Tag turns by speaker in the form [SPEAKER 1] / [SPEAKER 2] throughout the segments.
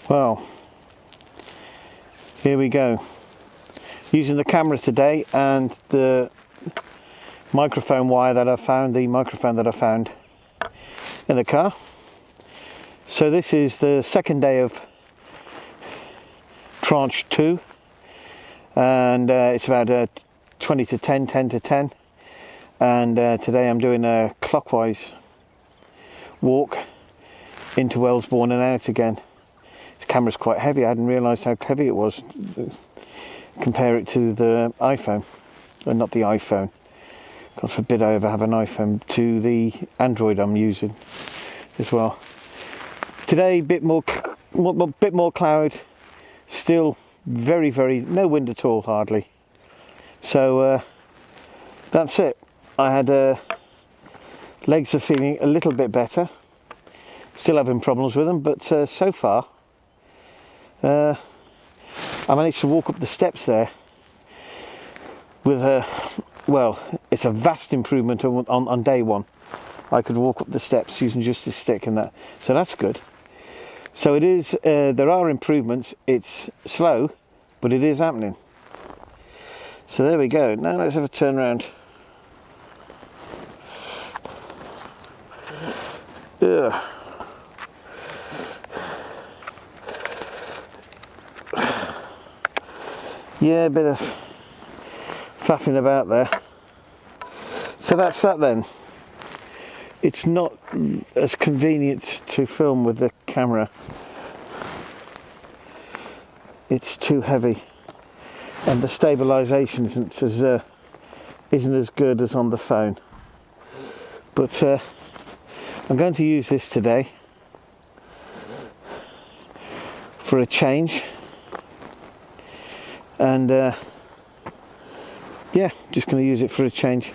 [SPEAKER 1] Well, here we go. Using the camera today and the microphone wire that I found, the microphone that I found in the car. So this is the second day of tranche 2, and it's about 20 to 10, 10 to 10, and today I'm doing a clockwise walk into Wellesbourne and out again. This camera's quite heavy. I hadn't realised how heavy it was. Compare it to the iPhone, or not the iPhone, God forbid I ever have an iPhone, to the Android I'm using as well. Today bit more cloud, still very no wind at all, hardly. So that's it. I had legs are feeling a little bit better, still having problems with them, but so far I managed to walk up the steps there with well, it's a vast improvement on day one. I could walk up the steps using just a stick and that, so that's good. So it is, there are improvements. It's slow, but it is happening. So there we go. Now let's have a turn around. Ugh. Yeah, a bit of faffing about there. So that's that then. It's not as convenient to film with the camera. It's too heavy, and the stabilisation isn't as good as on the phone. But I'm going to use this today for a change. And yeah, just going to use it for a change.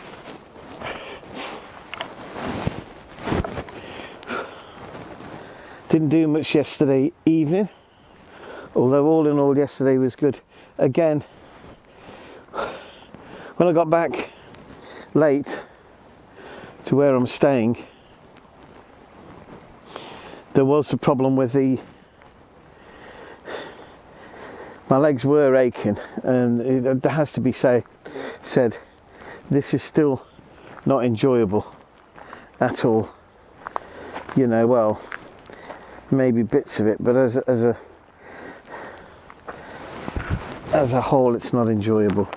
[SPEAKER 1] Didn't do much yesterday evening, although all in all yesterday was good. Again, when I got back late to where I'm staying, there was a problem with my legs were aching, and it has to be said, this is still not enjoyable at all. You know, well, maybe bits of it, but as a whole, it's not enjoyable.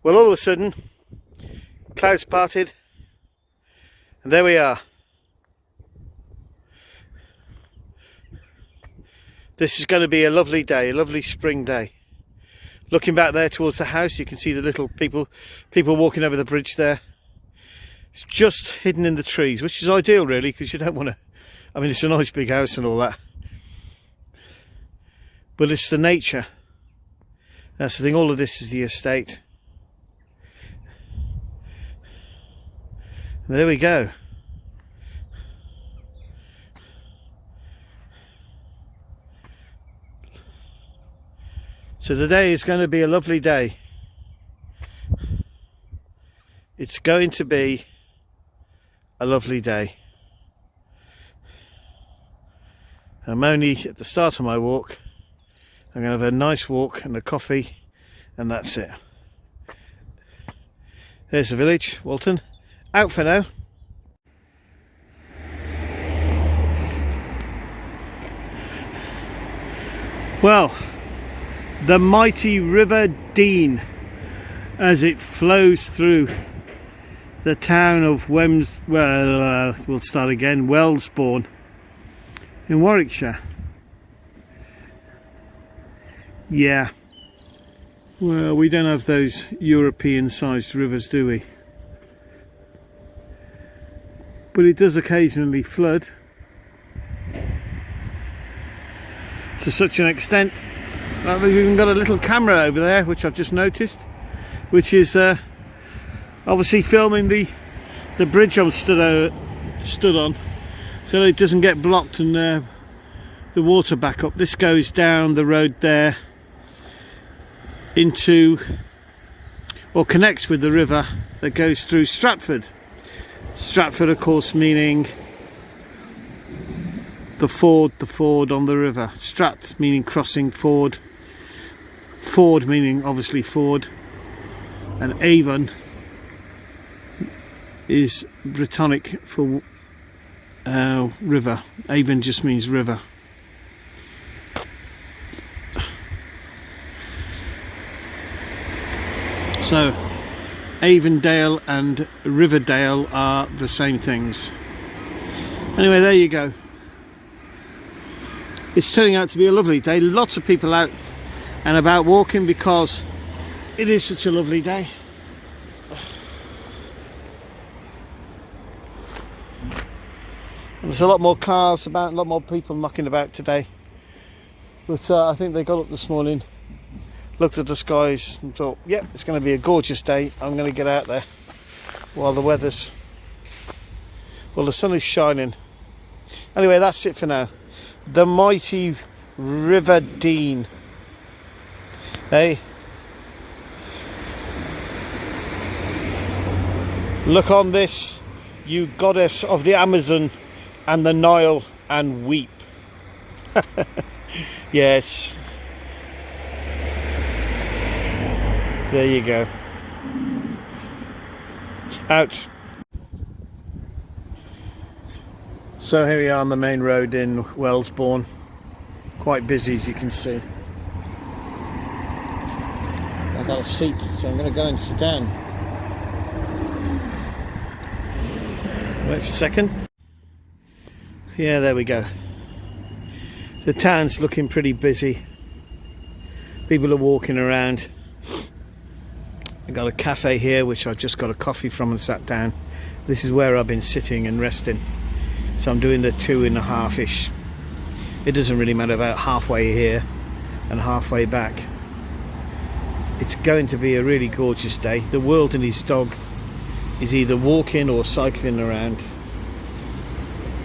[SPEAKER 1] Well, all of a sudden, clouds parted, and there we are. This is going to be a lovely day, a lovely spring day. Looking back there towards the house, you can see the little people walking over the bridge there. It's just hidden in the trees, which is ideal really, because you don't want to, I mean, it's a nice big house and all that, but it's the nature. That's the thing. All of this is the estate. And there we go. So today is going to be a lovely day. It's going to be a lovely day. I'm only at the start of my walk. I'm going to have a nice walk and a coffee, and that's it. There's the village, Walton. Out for now. Well, the mighty River Dean, as it flows through the town of we'll start again, Wellesbourne in Warwickshire. Yeah, well, we don't have those European sized rivers, do we? But it does occasionally flood to such an extent. We've even got a little camera over there, which I've just noticed, which is obviously filming the bridge I'm stood on, so that it doesn't get blocked and the water back up. This goes down the road there into, or connects with the river that goes through Stratford. Stratford, of course, meaning the ford on the river. Strat meaning crossing, ford meaning obviously ford, and Avon is Brittonic for river. Avon just means river. So Avondale and Riverdale are the same things. Anyway, there you go. It's turning out to be a lovely day. Lots of people out and about walking because it is such a lovely day. And there's a lot more cars about, a lot more people knocking about today. But I think they got up this morning, looked at the skies and thought, yep, it's going to be a gorgeous day. I'm going to get out there while the weather's... well, the sun is shining. Anyway, that's it for now. The mighty River Dean. Hey? Look on this, you goddess of the Amazon and the Nile, and weep. Yes. There you go. Out. So here we are on the main road in Wellesbourne. Quite busy, as you can see. I've got a seat, so I'm going to go and sit down. Wait for a second. Yeah, there we go. The town's looking pretty busy. People are walking around. I've got a cafe here, which I just got a coffee from and sat down. This is where I've been sitting and resting. So I'm doing the 2.5-ish. It doesn't really matter about halfway here and halfway back. It's going to be a really gorgeous day. The world and his dog is either walking or cycling around.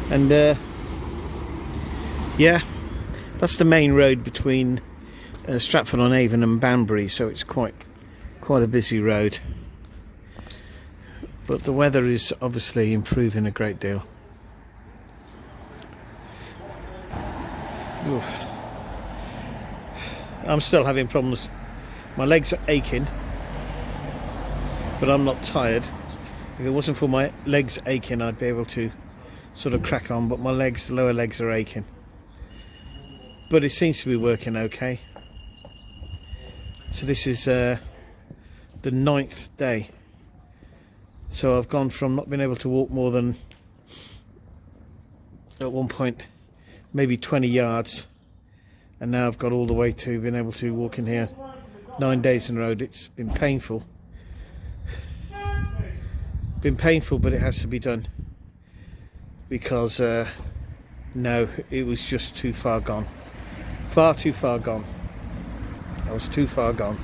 [SPEAKER 1] And yeah, that's the main road between Stratford-on-Avon and Banbury, so it's quite a busy road. But the weather is obviously improving a great deal. Oof. I'm still having problems. My legs are aching, but I'm not tired. If it wasn't for my legs aching, I'd be able to sort of crack on, but my legs, lower legs are aching. But it seems to be working okay. So this is the 9th day. So I've gone from not being able to walk more than, at one point, maybe 20 yards, and now I've got all the way to being able to walk in here 9 days in a row. It's been painful. Been painful, but it has to be done, because no, it was just too far gone. Far too far gone. I was too far gone.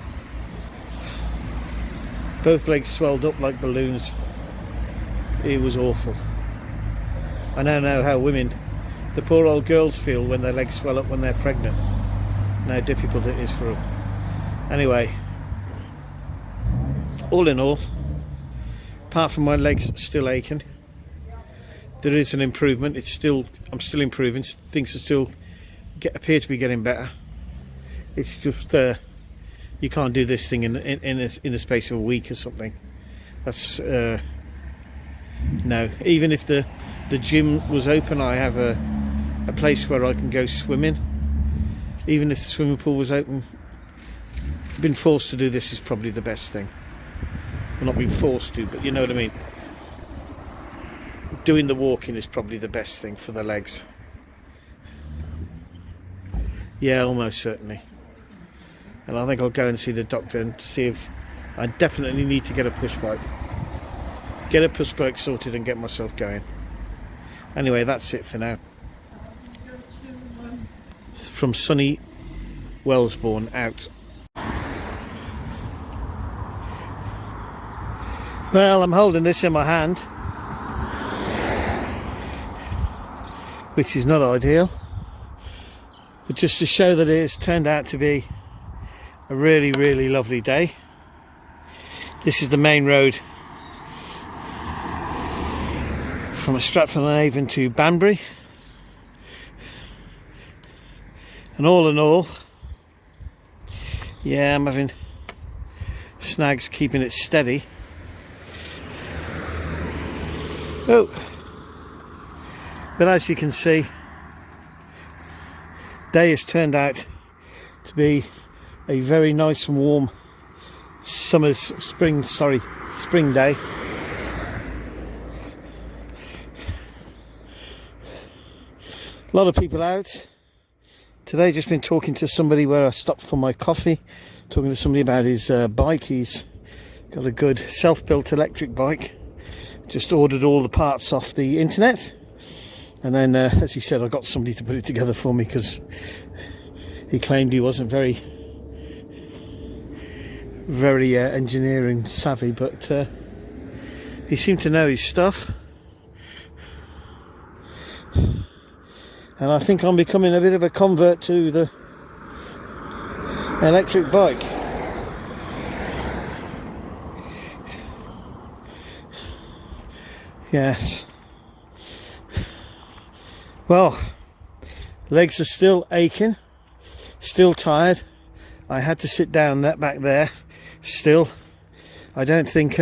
[SPEAKER 1] Both legs swelled up like balloons. It was awful. I now know how women, the poor old girls, feel when their legs swell up when they're pregnant, and how difficult it is for them. Anyway, all in all, apart from my legs still aching, there is an improvement. I'm still improving. Things are still appear to be getting better. It's just you can't do this thing in the space of a week or something. That's no. Even if the gym was open, I have a place where I can go swimming. Even if the swimming pool was open, being forced to do this is probably the best thing. Well, not being forced to, but you know what I mean. Doing the walking is probably the best thing for the legs. Yeah, almost certainly. And I think I'll go and see the doctor and see if I definitely need to get a push bike. Get a push bike sorted and get myself going. Anyway, that's it for now. From sunny Wellesbourne out. Well, I'm holding this in my hand, which is not ideal, but just to show that it's turned out to be a really, really lovely day. This is the main road from Stratford-on-Avon to Banbury, and all in all, yeah, I'm having snags keeping it steady. Oh, but as you can see, day has turned out to be a very nice and warm spring day. A lot of people out today. Just been talking to somebody where I stopped for my coffee, talking to somebody about his bike. He's got a good self-built electric bike. Just ordered all the parts off the internet, and then as he said, I got somebody to put it together for me because he claimed he wasn't very engineering savvy, but he seemed to know his stuff. And I think I'm becoming a bit of a convert to the electric bike. Yes. Well, legs are still aching, still tired. I had to sit down back there. Still, I don't think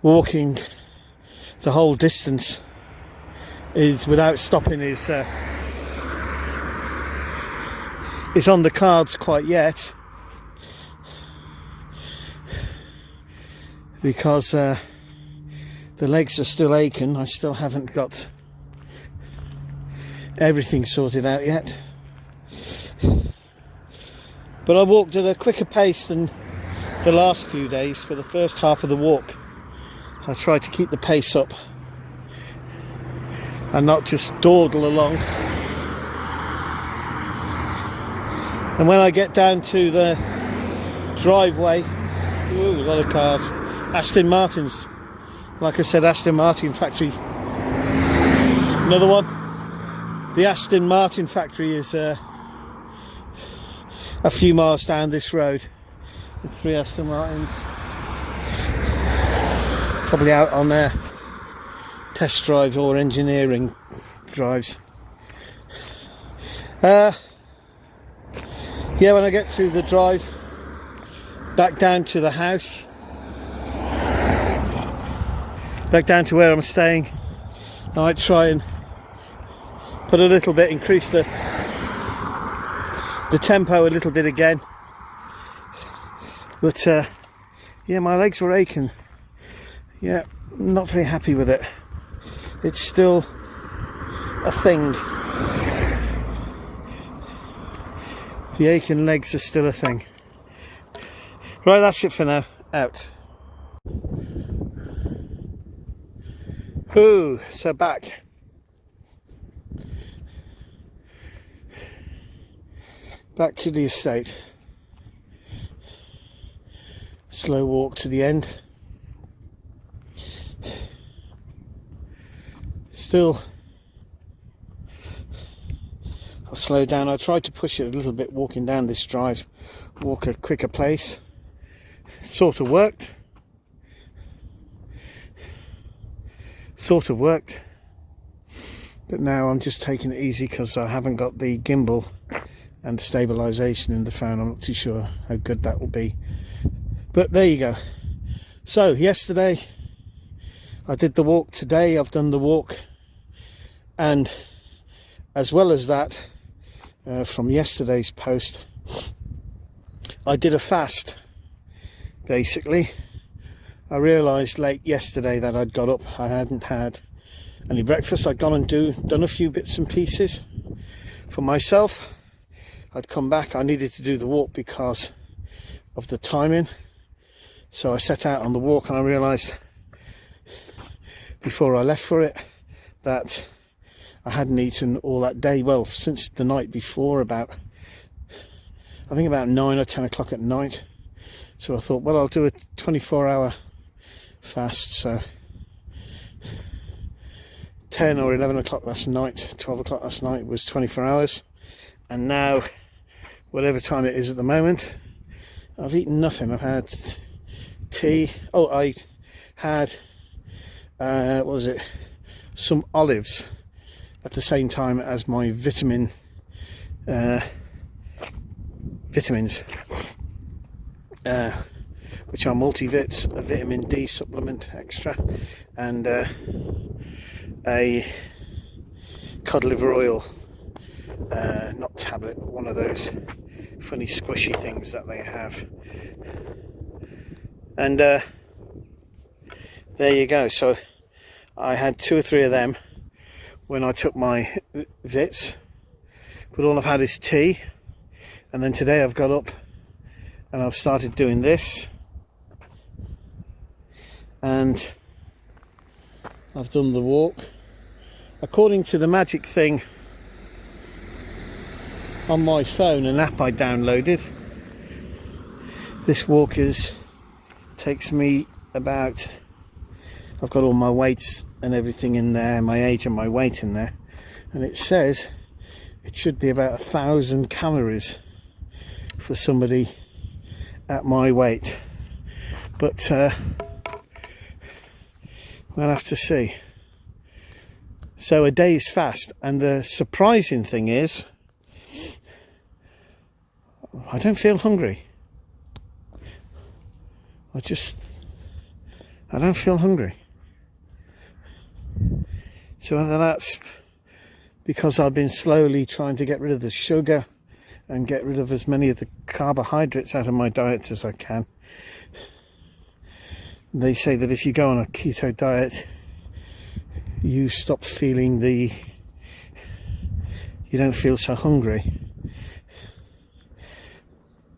[SPEAKER 1] walking the whole distance is without stopping is on the cards quite yet, because the legs are still aching. I still haven't got everything sorted out yet, but I walked at a quicker pace than the last few days. For the first half of the walk, I tried to keep the pace up and not just dawdle along. And when I get down to the driveway, ooh, a lot of cars. Aston Martins, like I said, Aston Martin factory. Another one. The Aston Martin factory is a few miles down this road. The 3 Aston Martins, probably out on their test drives or engineering drives. Yeah, when I get to the drive back down to the house, back down to where I'm staying, I might try and put a little bit, increase the tempo a little bit again. But yeah, my legs were aching. Yeah, not very happy with it. It's still a thing. The aching legs are still a thing. Right, that's it for now. Out. Ooh, so back. Back to the estate. Slow walk to the end. Still, I'll slow down. I tried to push it a little bit walking down this drive, walk a quicker pace. Sort of worked. But now I'm just taking it easy because I haven't got the gimbal and the stabilisation in the phone. I'm not too sure how good that will be. But there you go. So yesterday I did the walk. Today I've done the walk. And as well as that, from yesterday's post, I did a fast. Basically, I realised late yesterday that I'd got up, I hadn't had any breakfast. I'd gone and done a few bits and pieces for myself. I'd come back. I needed to do the walk because of the timing. So I set out on the walk, and I realised before I left for it that I hadn't eaten all that day. Well, since the night before, I think about 9 or 10 o'clock at night. So I thought, well, I'll do a 24-hour fast. So 10 or 11 o'clock last night, 12 o'clock last night was 24 hours. And now, whatever time it is at the moment, I've eaten nothing. I've had tea. Oh, I had, what was it? some olives at the same time as my vitamins, which are multivits, a vitamin D supplement extra, and a cod liver oil, not tablet, but one of those funny squishy things that they have. And there you go. So I had 2 or 3 of them when I took my vits, but all I've had is tea. And then today I've got up and I've started doing this, and I've done the walk. According to the magic thing on my phone, an app I downloaded, this walk takes me about, I've got all my weights and everything in there, my age and my weight in there, and it says it should be about 1,000 calories for somebody at my weight, but we'll have to see. So a day's fast, and the surprising thing is I don't feel hungry. I don't feel hungry. So whether that's because I've been slowly trying to get rid of the sugar and get rid of as many of the carbohydrates out of my diet as I can. They say that if you go on a keto diet, you stop feeling you don't feel so hungry.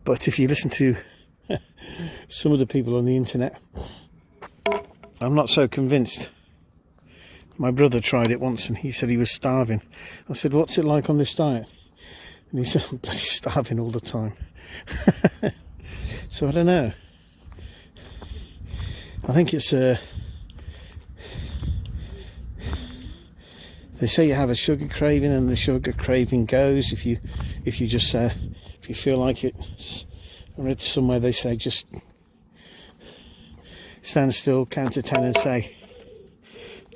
[SPEAKER 1] But if you listen to some of the people on the internet, I'm not so convinced. My brother tried it once and he said he was starving. I said, what's it like on this diet? And he said, I'm bloody starving all the time. So I don't know. I think it's they say you have a sugar craving, and the sugar craving goes if you feel like it. I read somewhere they say just stand still, count to 10 and say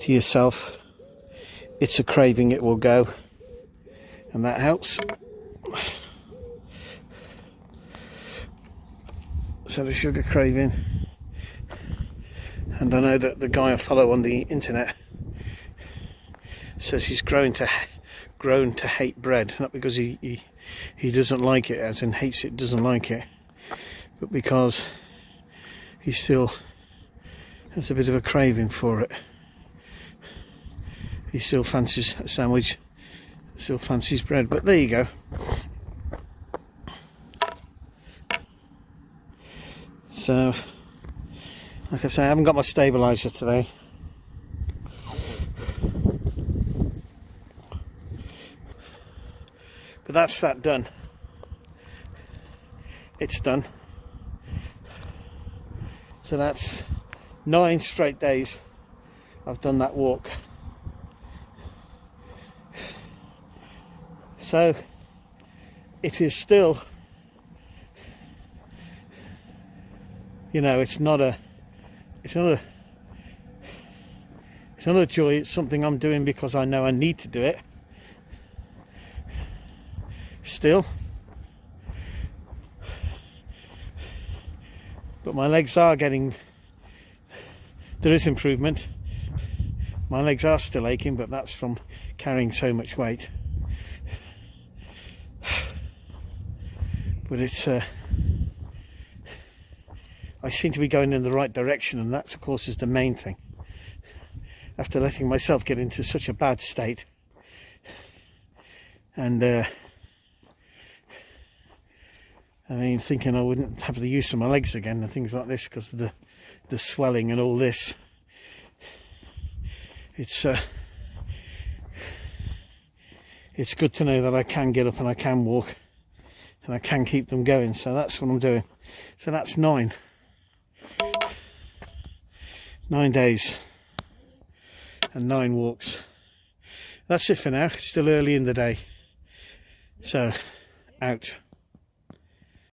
[SPEAKER 1] to yourself, it's a craving, it will go, and that helps. So the sugar craving, and I know that the guy I follow on the internet says he's grown to hate bread, not because he doesn't like it, as in hates it, doesn't like it, but because he still has a bit of a craving for it. He still fancies a sandwich, still fancies bread. But there you go. So, like I say, I haven't got my stabilizer today. But that's that done. It's done. So that's 9 straight days I've done that walk. So it is still, you know, it's not a joy. It's something I'm doing because I know I need to do it. Still, but my legs are getting, there is improvement. My legs are still aching, but that's from carrying so much weight. But it's I seem to be going in the right direction, and that's of course is the main thing. After letting myself get into such a bad state, and I mean, thinking I wouldn't have the use of my legs again and things like this because of the swelling and all this. It's good to know that I can get up and I can walk and I can keep them going. So that's what I'm doing. So that's 9 days and 9 walks. That's it for now. It's still early in the day. So, out.